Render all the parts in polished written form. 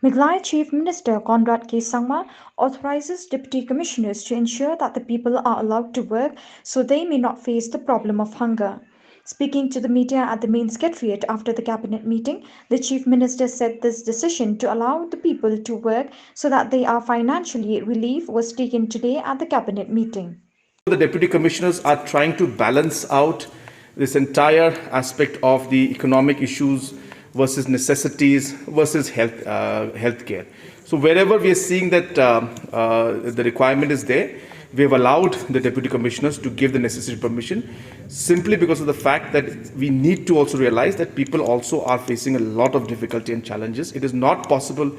Meghalaya Chief Minister Conrad K. Sangma authorizes Deputy Commissioners to ensure that the people are allowed to work so they may not face the problem of hunger. Speaking to the media at the main secretariat after the cabinet meeting, the Chief Minister said this decision to allow the people to work so that they are financially relieved was taken today at the cabinet meeting. The deputy commissioners are trying to balance out this entire aspect of the economic issues versus necessities versus healthcare. So wherever we are seeing that the requirement is there, we have allowed the deputy commissioners to give the necessary permission, simply because of the fact that we need to also realize that people also are facing a lot of difficulty and challenges. It is not possible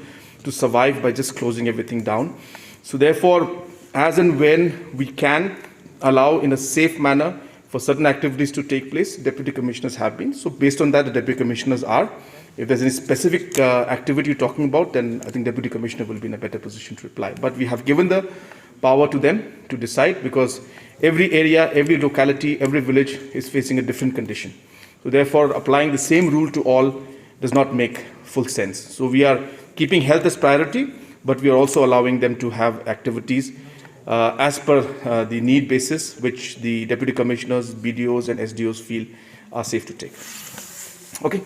to survive by just closing everything down. So therefore, as and when we can allow in a safe manner for certain activities to take place, deputy commissioners have been. So based on that, the deputy commissioners are. If there's any specific activity you're talking about, then I think deputy commissioner will be in a better position to reply. But we have given the power to them to decide, because every area, every locality, every village is facing a different condition. So therefore, applying the same rule to all does not make full sense. So we are keeping health as priority, but we are also allowing them to have activities as per the need basis, which the deputy commissioners, BDOs and SDOs feel are safe to take. Okay.